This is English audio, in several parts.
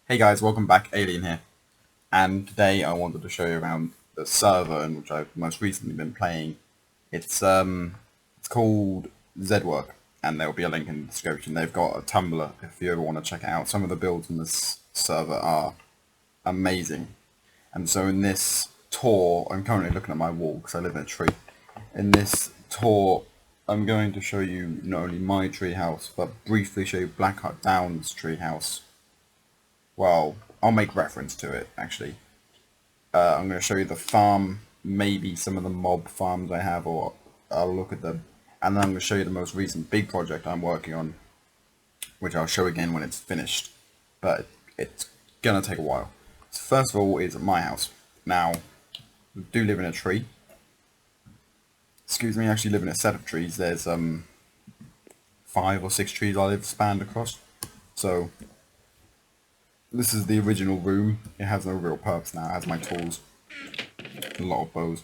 Hey guys, welcome back, Alien here. And today I wanted to show you around the server in which I've most recently been playing. It's called Zedwork, and there will be a link in the description. They've got a Tumblr if you ever want to check it out. Some of the builds in this server are amazing. And so in this tour, I'm currently looking at my wall because I live in a tree. In this tour, I'm going to show you not only my treehouse, but briefly show you Blackheart Down's treehouse. Well, I'll make reference to it, actually. I'm going to show you the farm, maybe some of the mob farms I have, or I'll look at them. And then I'm going to show you the most recent big project I'm working on, which I'll show again when it's finished. But it's going to take a while. So first of all is my house. Now, we do live in a tree. Excuse me, I actually live in a set of trees. There's 5 or 6 trees I live spanned across. So this is the original room. It has no real purpose now. It has my tools, a lot of bows,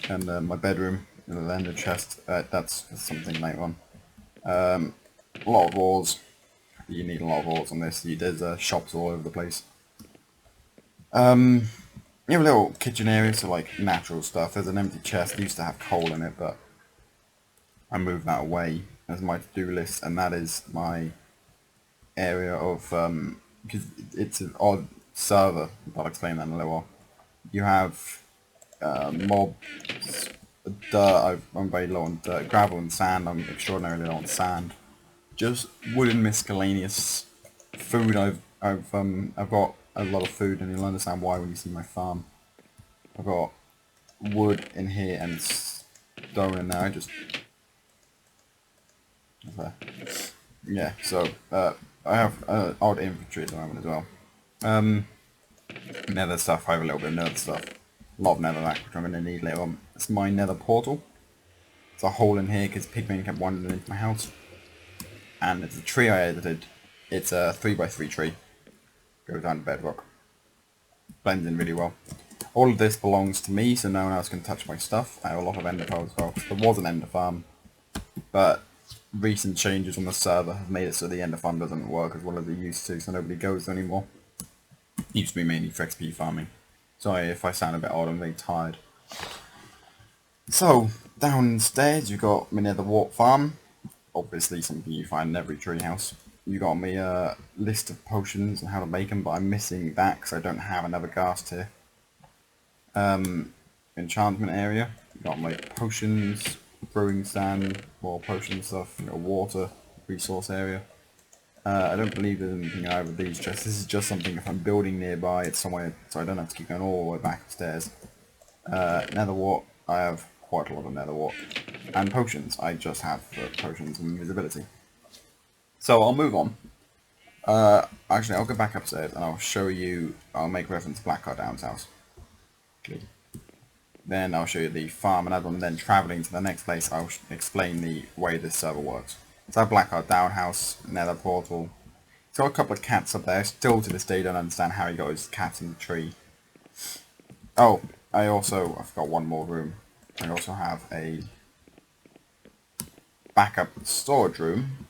and my bedroom, and then the chest. That's something later on. A lot of walls. You need a lot of walls on this. There's shops all over the place. You have a little kitchen area, so like natural stuff. There's an empty chest. It used to have coal in it, but I moved that away as my to-do list, and that is my area of because it's an odd server. I'll explain that in a little while. You have mobs, dirt. I'm very low on dirt, gravel and sand. I'm extraordinarily low on sand. Just wood and miscellaneous food. I've got a lot of food, and you'll understand why when you see my farm. I've got wood in here and stone in there. Okay. Yeah. So I have odd inventory at the moment as well. Nether stuff. I have a little bit of nether stuff. A lot of netherrack, which I'm going to need later on. It's my nether portal. It's a hole in here because pigmen kept wandering into my house. And it's a tree I edited. It's a 3x3 tree. Goes down to bedrock. Blends in really well. All of this belongs to me, so no one else can touch my stuff. I have a lot of ender pearls as well. There was an ender farm, but recent changes on the server have made it so the ender farm doesn't work as well as it used to, so nobody goes anymore. It used to be mainly for XP farming. Sorry if I sound a bit odd, I'm very tired. So, downstairs you got my nether wart farm. Obviously something you find in every treehouse. You got me a list of potions and how to make them, but I'm missing that because I don't have another ghast here. Enchantment area. You got my potions, brewing stand, more potion stuff, water, resource area. I don't believe there's anything in either of these chests. This is just something if I'm building nearby, it's somewhere so I don't have to keep going all the way back upstairs. Nether wart, I have quite a lot of nether wart. And potions, I just have potions and invisibility. So I'll move on. Actually, I'll go back upstairs and I'll show you, I'll make reference to Blackheart Down's house. Okay. Then I'll show you the farm and other one, then travelling to the next place I'll explain the way this server works. So I have Blackheart Down house, nether portal. It's got a couple of cats up there. Still to this day don't understand how he got his cats in the tree. Oh, I forgot one more room. I also have a backup storage room.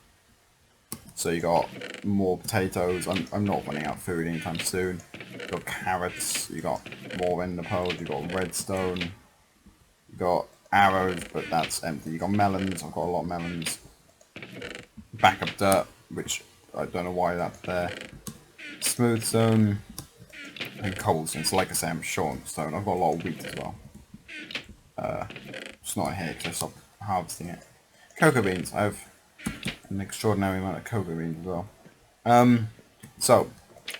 So you got more potatoes. I'm not running out of food anytime soon. You got carrots. You got more ender pearls. You got redstone. You got arrows, but that's empty. You got melons. I've got a lot of melons. Backup dirt, which I don't know why that's there. Smooth stone and cobblestone. So like I say, I'm short on stone. I've got a lot of wheat as well. It's not here because I stopped harvesting it. Cocoa beans. I have an extraordinary amount of cocoa beans as well. So,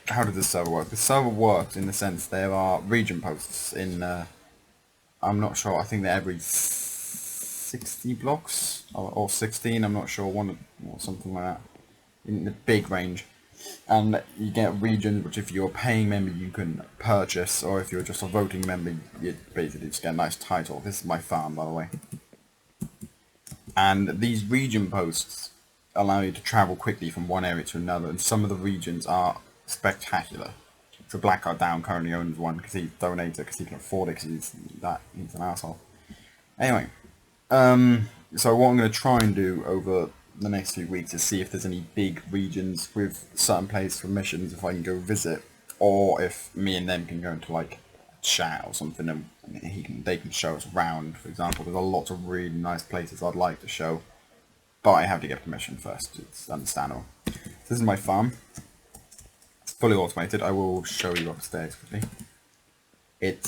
how does this server work? The server works in the sense there are region posts in, I'm not sure, I think they're every 60 blocks, or 16, I'm not sure, or something like that, in the big range. And you get regions which if you're a paying member you can purchase, or if you're just a voting member you basically just get a nice title. This is my farm, by the way. And these region posts allow you to travel quickly from one area to another, and some of the regions are spectacular. So Blackheart Down currently owns one because he donated it because he can afford it because he's an asshole. Anyway, so what I'm going to try and do over the next few weeks is see if there's any big regions with certain places for missions, if I can go visit, or if me and them can go into like a chat or something, and they can show us around. For example, there's a lot of really nice places I'd like to show, but I have to get permission first. It's understandable. So this is my farm. It's fully automated. I will show you upstairs quickly. It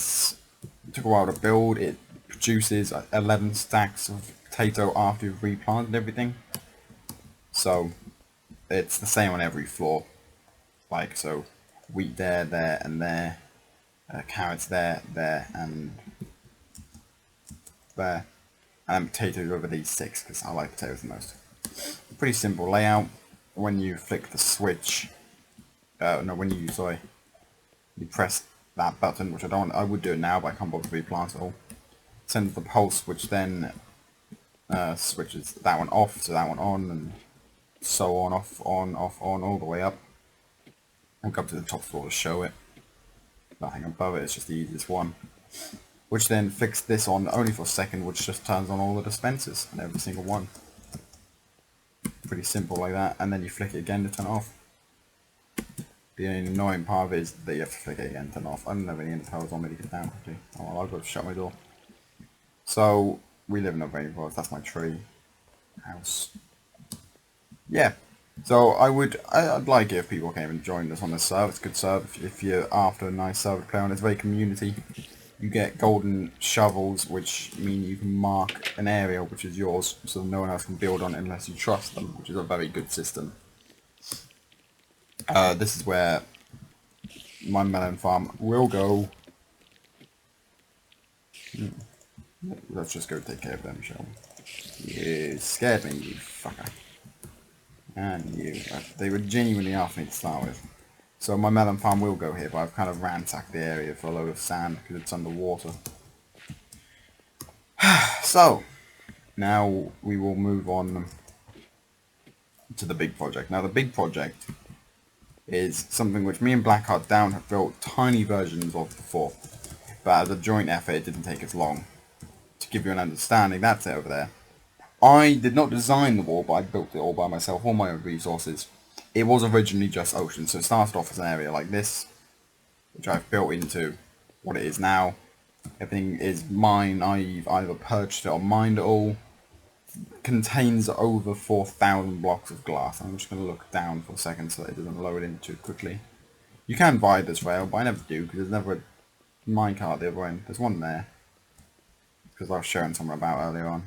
took a while to build. It produces 11 stacks of potato after you've replanted everything. So it's the same on every floor. Like, so wheat there, there, and there. Carrots there, there, and there. And potatoes over these 6, because I like potatoes the most. Pretty simple layout. When you flick the switch, you press that button, which I would do it now, but I can't bother to replant it all. Sends the pulse, which then switches that one off, so that one on, and so on, off, on, all the way up. I'll go up to the top floor to show it. Nothing above it, it's just the easiest one. Which then flicks this on only for a second, which just turns on all the dispensers and every single one. Pretty simple like that, and then you flick it again to turn it off. The only annoying part of it is that you have to flick it again to turn it off. I don't have any interpellers on me to get down quickly. Oh well, I've got to shut my door. So, we live in a rain forest, that's my tree house. Yeah, so I'd like it if people came and joined us on this server. It's a good server if you're after a nice server to play on. It's very community. You get golden shovels, which mean you can mark an area which is yours, so no one else can build on it unless you trust them, which is a very good system. This is where my melon farm will go. Let's just go take care of them, shall we? You scared me, you fucker. And you. They were genuinely after me to start with. So my melon farm will go here, but I've kind of ransacked the area for a load of sand because it's underwater. So, now we will move on to the big project. Now the big project is something which me and Blackheart Down have built tiny versions of before. But as a joint effort, it didn't take as long. To give you an understanding, that's it over there. I did not design the wall, but I built it all by myself, all my own resources. It was originally just ocean, so it started off as an area like this, which I've built into what it is now. Everything is mine. I've either purchased it or mined it all. Contains over 4,000 blocks of glass. I'm just going to look down for a second so that it doesn't load in too quickly. You can buy this rail, but I never do because there's never a minecart the other end. There's one there because I was showing someone about earlier on.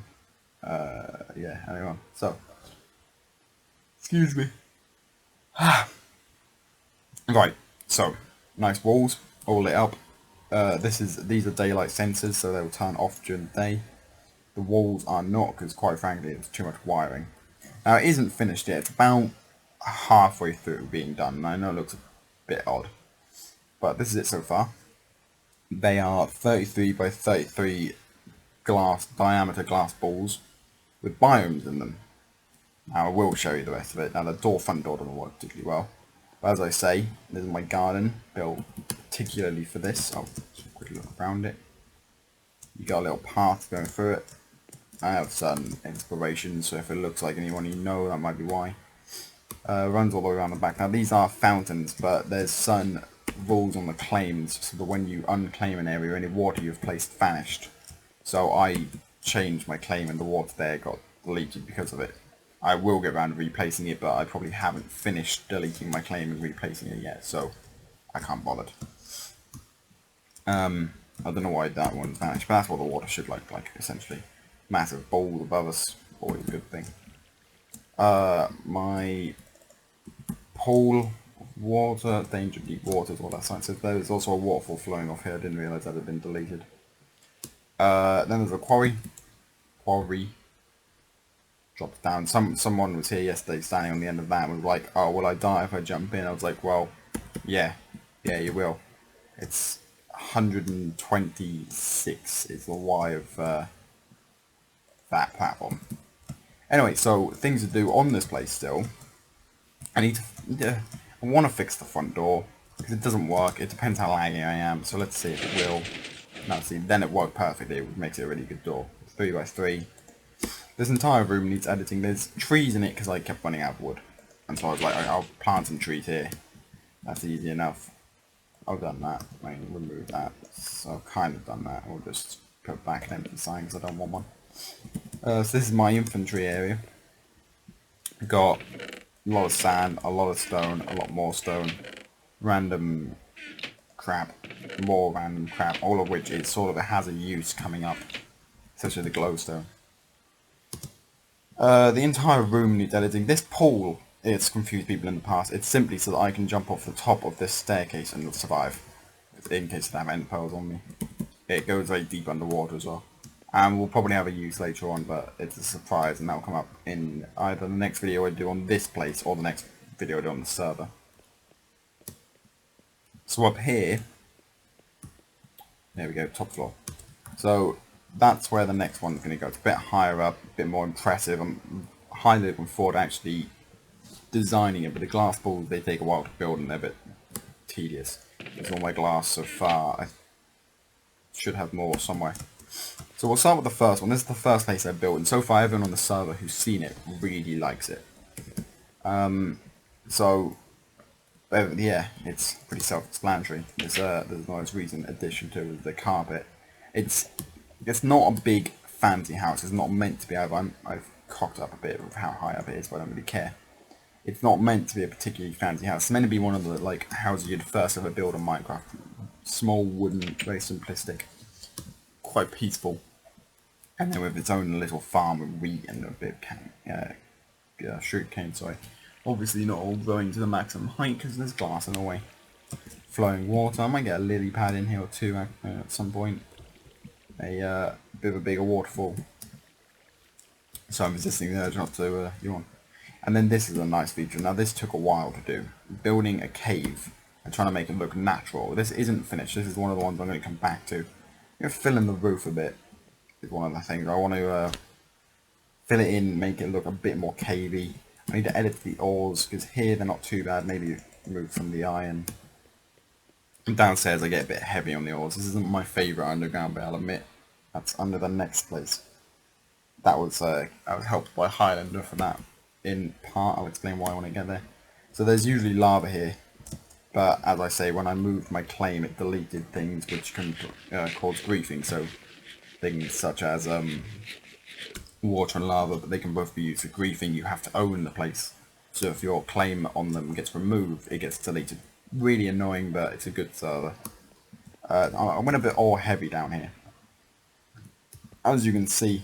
Yeah, earlier on. So, excuse me. Right, so nice walls, all lit up. These are daylight sensors, so they'll turn off during the day. The walls are not, because quite frankly, it's too much wiring. Now it isn't finished yet. It's about halfway through being done. And I know it looks a bit odd, but this is it so far. They are 33 by 33 diameter glass balls with biomes in them. Now I will show you the rest of it. Now the front door doesn't work particularly well. But as I say, this is my garden, built particularly for this. I'll just quickly look around it. You got a little path going through it. I have certain inspirations, so if it looks like anyone you know, that might be why. Runs all the way around the back. Now these are fountains, but there's certain rules on the claims, so that when you unclaim an area, any water you've placed vanished. So I changed my claim and the water there got deleted because of it. I will get around to replacing it, but I probably haven't finished deleting my claim and replacing it yet, so I can't bother. I don't know why that one's vanished, but that's what the water should look like, essentially. Massive balls above us, always a good thing. My pool of water, danger deep waters, all that side. So there's also a waterfall flowing off here. I didn't realise that had been deleted. Then there's a quarry. Drops down. Someone was here yesterday standing on the end of that and was like, oh, will I die if I jump in? I was like, well, yeah, you will. It's 126 is the Y of that platform. Anyway, so things to do on this place still. I want to fix the front door because it doesn't work. It depends how laggy I am. So let's see if it will. No, see, then it worked perfectly. It makes it a really good door. 3 by 3. This entire room needs editing. There's trees in it because I kept running out of wood. And so I was like, I'll plant some trees here. That's easy enough. I've done that. I can remove that. So I've kind of done that. I'll just put back an empty sign because I don't want one. So this is my infantry area. Got a lot of sand, a lot of stone, a lot more stone, random crap, more random crap, all of which is sort of has a use coming up, such as the glowstone. The entire room needs editing. This pool, it's confused people in the past. It's simply so that I can jump off the top of this staircase and survive, in case I have end pearls on me. It goes very deep underwater as well. And we'll probably have a use later on, but it's a surprise, and that'll come up in either the next video I do on this place or the next video I do on the server. So up here, there we go, top floor. So that's where the next one's going to go. It's a bit higher up, a bit more impressive. I'm highly looking forward to actually designing it, but the glass balls, they take a while to build and they're a bit tedious. There's all my glass so far. I should have more somewhere. So we'll start with the first one. This is the first place I built, and so far everyone on the server who's seen it really likes it. Yeah, it's pretty self-explanatory. There's no reason addition to the carpet. It's not a big fancy house. It's not meant to be. I've cocked up a bit of how high up it is, but I don't really care. It's not meant to be a particularly fancy house. It's meant to be one of the like houses you'd first ever build on Minecraft. Small, wooden, very simplistic, quite peaceful, and then with its own little farm with wheat and a bit of sugar cane. Sorry, obviously not all going to the maximum height because there's glass in the way. Flowing water. I might get a lily pad in here or two at some point. A bit of a bigger waterfall. So I'm resisting the urge not to yawn. And then this is a nice feature. Now this took a while to do. Building a cave and trying to make it look natural. This isn't finished. This is one of the ones I'm going to come back to. I'm going to fill in the roof a bit. Is one of the things. I want to fill it in, make it look a bit more cavey. I need to edit the ores because here they're not too bad. Maybe remove some of the iron. And downstairs I get a bit heavy on the ores. This isn't my favourite underground bit, I'll admit. That's under the next place. I was helped by Highlander for that. In part, I'll explain why I want to get there. So there's usually lava here, but as I say, when I moved my claim, it deleted things which can cause griefing. So things such as water and lava, but they can both be used for griefing. You have to own the place. So if your claim on them gets removed, it gets deleted. Really annoying, but it's a good server. I went a bit all heavy down here, as you can see.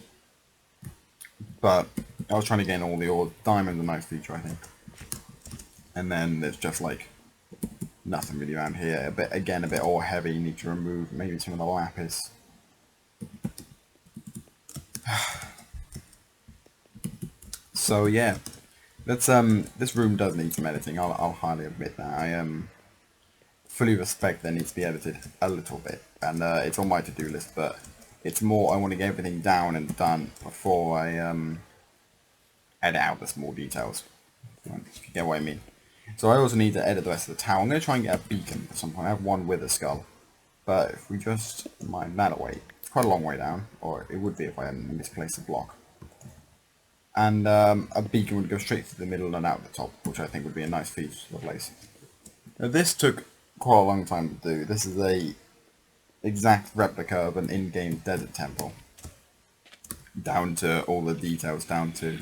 But I was trying to gain all the ore. Diamond's a nice feature, I think. And then there's just like nothing really around here. A bit ore heavy. You need to remove maybe some of the lapis. So yeah, that's this room does need some editing. I'll highly admit that. I fully respect there needs to be edited a little bit, and it's on my to-do list. But it's more I want to get everything down and done before I edit out the small details. If you get what I mean. So I also need to edit the rest of the tower. I'm going to try and get a beacon at some point. I have one with a skull, but if we just mine that away, it's quite a long way down, or it would be if I hadn't misplaced a block. And a beacon would go straight to the middle and out the top, which I think would be a nice feature to the place. Now, this took quite a long time to do. This is a exact replica of an in-game desert temple. Down to all the details, down to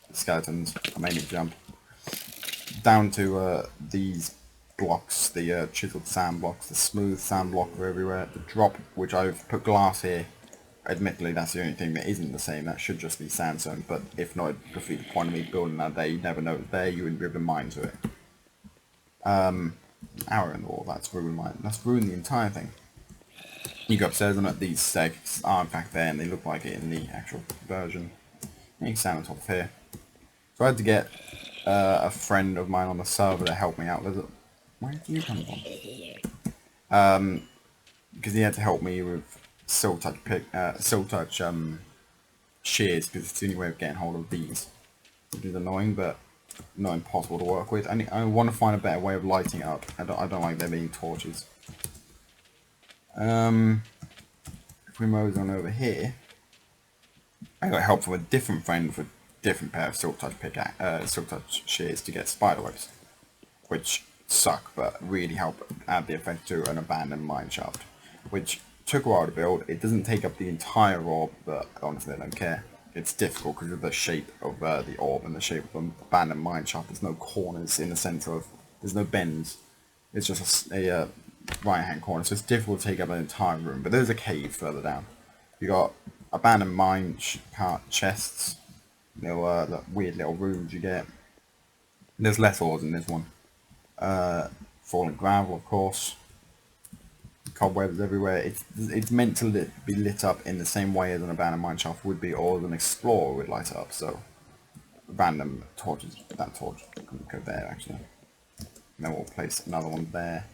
the skeletons. I made it jump. Down to these blocks, the chiseled sand blocks, the smooth sand block everywhere, the drop, which I've put glass here. Admittedly, that's the only thing that isn't the same. That should just be sandstone, but if not, it'd defeat the point of me building that there. You'd never know it's there, you wouldn't be able to mine to it. Arrow in the wall, that's ruined the entire thing. You go upstairs and these stairs are in fact there, and they look like it in the actual version. You can stand on top of here. So I had to get a friend of mine on the server to help me out. Where did you come from? Because he had to help me with silk touch shears, because it's the only way of getting hold of these. Which is annoying, but not impossible to work with. I want to find a better way of lighting it up. I don't like there being torches. If we move on over here, I got help from a different friend with a different pair of silk touch silk touch shears to get spider webs, which suck but really help add the effect to an abandoned mine shaft, which took a while to build. It doesn't take up the entire orb, but honestly I don't care. It's difficult because of the shape of the orb and the shape of an abandoned mine shaft. There's no corners in the centre of, there's no bends. It's just a right hand corner, so it's difficult to take up an entire room. But there's a cave further down. You got abandoned mine chests, little weird little rooms you get. There's less ores in this one. Fallen gravel, of course. Cobwebs everywhere. It's meant to be lit up in the same way as an abandoned mine shaft would be, or as an explorer would light up. So random torches. That torch can go there actually. And then we'll place another one there.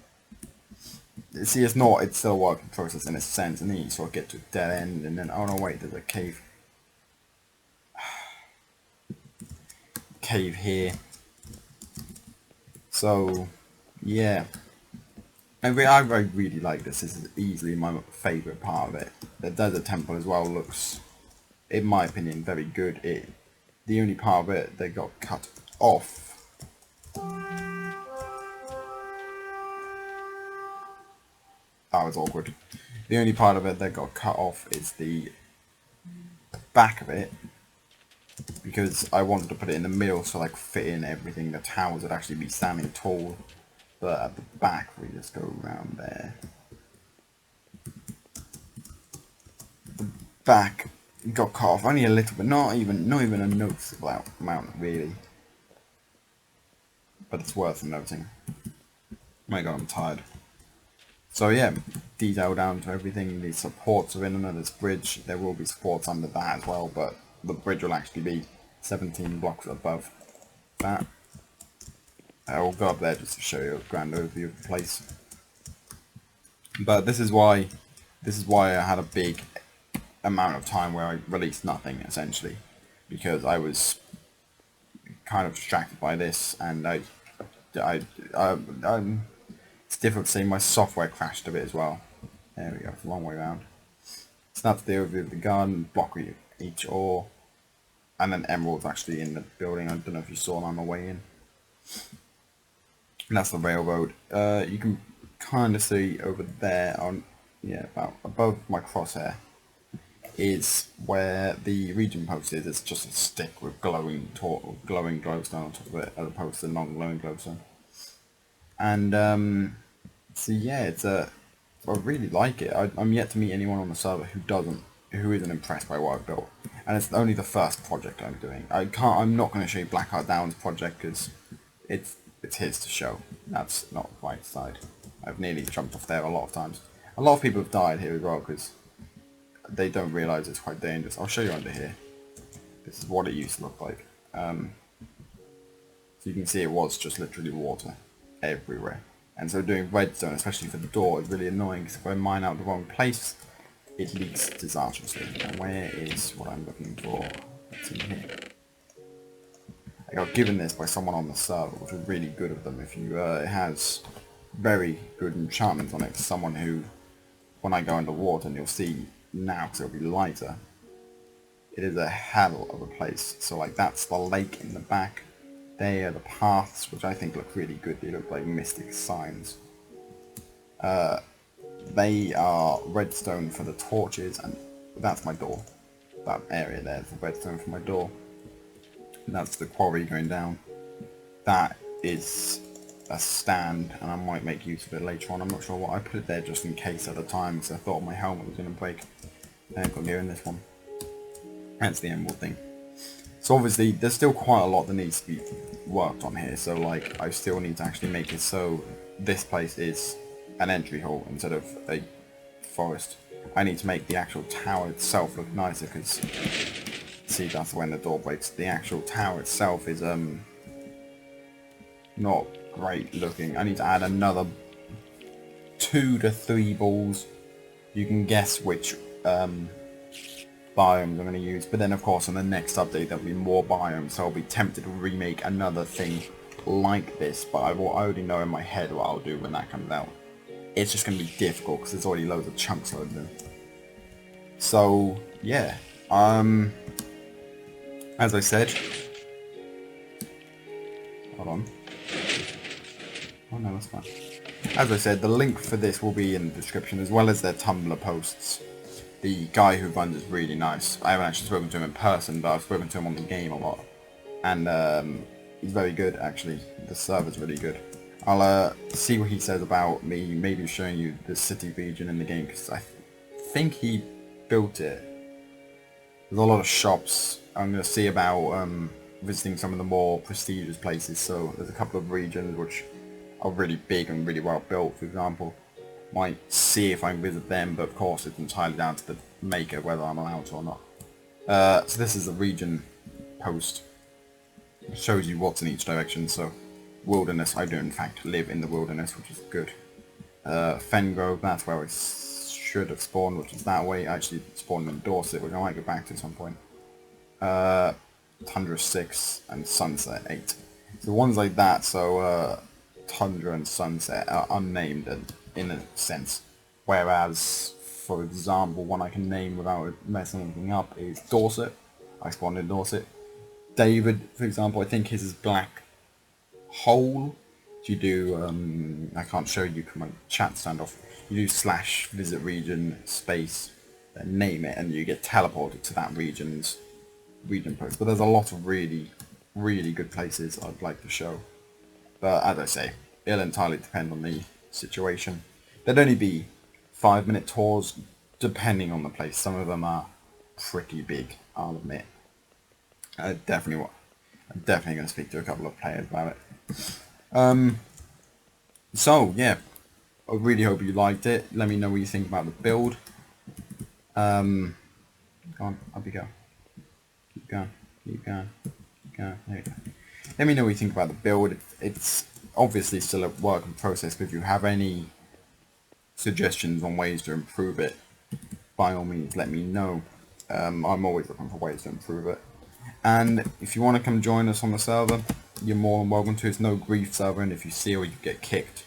See, it's still a work in process in a sense, and then you sort of get to a dead end, and then, oh no wait, there's a cave. Cave here. So, yeah. I really like this. This is easily my favourite part of it. The desert temple as well looks, in my opinion, very good. The only part of it that got cut off. That was awkward. The only part of it that got cut off is the back of it, because I wanted to put it in the middle so I could fit in everything. The towers would actually be standing tall, but at the back we just go around there. The back got cut off only a little bit, not even a noticeable amount really, but it's worth noting. My god, I'm tired. So yeah, detail down to everything. The supports are in under this bridge. There will be supports under that as well, but the bridge will actually be 17 blocks above that. I will go up there just to show you a grand overview of the place. But this is why I had a big amount of time where I released nothing essentially, because I was kind of distracted by this, and it's difficult to say, my software crashed a bit as well. There we go, it's a long way around. So that's the overview of the garden, block each ore, and then emeralds actually in the building. I don't know if you saw them on the way in. And that's the railroad. You can kind of see over there on, yeah, about above my crosshair is where the region post is. It's just a stick with glowing glowstone on top of it, as opposed to non-glowing glowstone. And so yeah, I really like it. I'm yet to meet anyone on the server who isn't impressed by what I've built, and it's only the first project I'm doing. I'm not going to show you Blackheart Down's project because it's his to show. That's not right side. I've nearly jumped off there a lot of times. A lot of people have died here as well because they don't realise it's quite dangerous. I'll show you under here. This is what it used to look like. So you can see it was just literally water everywhere. And so doing redstone, especially for the door, is really annoying because if I mine out the wrong place, it leaks disastrously. And where is what I'm looking for? It's in here. I got given this by someone on the server, which was really good of them. If you, it has very good enchantments on it for someone who, when I go underwater, and you'll see now because it'll be lighter, it is a hell of a place. So like that's the lake in the back. They are the paths, which I think look really good. They look like mystic signs. They are redstone for the torches, and that's my door. That area there is the redstone for my door. And that's the quarry going down. That is a stand, and I might make use of it later on. I'm not sure what. I put it there just in case at the time, because I thought my helmet was going to break. And I've got gear in this one. That's the emerald thing. So obviously, there's still quite a lot that needs to be worked on here. So like, I still need to actually make it so this place is an entry hall instead of a forest. I need to make the actual tower itself look nicer, because see, that's when the door breaks. The actual tower itself is not great looking. I need to add another 2 to 3 balls. You can guess which biomes I'm going to use, but then of course on the next update there'll be more biomes, so I'll be tempted to remake another thing like this, but I already know in my head what I'll do when that comes out. It's just going to be difficult because there's already loads of chunks loaded in. So yeah, As I said, hold on. Oh no, that's fine. As I said, the link for this will be in the description, as well as their Tumblr posts. The guy who runs is really nice. I haven't actually spoken to him in person, but I've spoken to him on the game a lot. And he's very good, actually. The server's really good. I'll see what he says about me maybe showing you the city region in the game, because I think he built it. There's a lot of shops. I'm going to see about visiting some of the more prestigious places. So there's a couple of regions which are really big and really well built, for example. Might see if I can visit them, but of course it's entirely down to the maker whether I'm allowed to or not. So this is a region post. It shows you what's in each direction. So wilderness, I do in fact live in the wilderness, which is good. Fengrove, that's where I should have spawned, which is that way. I actually spawned in Dorset, which I might go back to at some point. Tundra 6 and Sunset 8. So ones like that, so Tundra and Sunset are unnamed in a sense. Whereas, for example, one I can name without messing anything up is Dorset. I spawned in Dorset. David, for example, I think his is Black Hole. You do, I can't show you, come on, chat stand off. You do / visit region space, then name it, and you get teleported to that region post. But there's a lot of really, really good places I'd like to show. But as I say, it'll entirely depend on the situation. There'd only be 5-minute tours, depending on the place. Some of them are pretty big, I'll admit. I'm definitely going to speak to a couple of players about it. So yeah, I really hope you liked it. Let me know what you think about the build. Go on, up you go. Keep going, keep going, keep going. There you go. Let me know what you think about the build. It's obviously still a work in process, but if you have any suggestions on ways to improve it, by all means let me know. I'm always looking for ways to improve it. And if you want to come join us on the server, you're more than welcome to. It's no grief server, and if you steal, you get kicked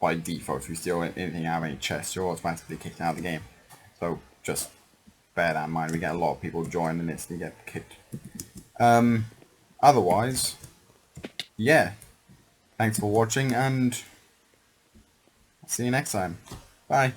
by default. If you steal anything out of any chest, you're automatically kicked out of the game. So just bear that in mind. We get a lot of people join and instantly get kicked. Otherwise, yeah, thanks for watching, and see you next time. Bye.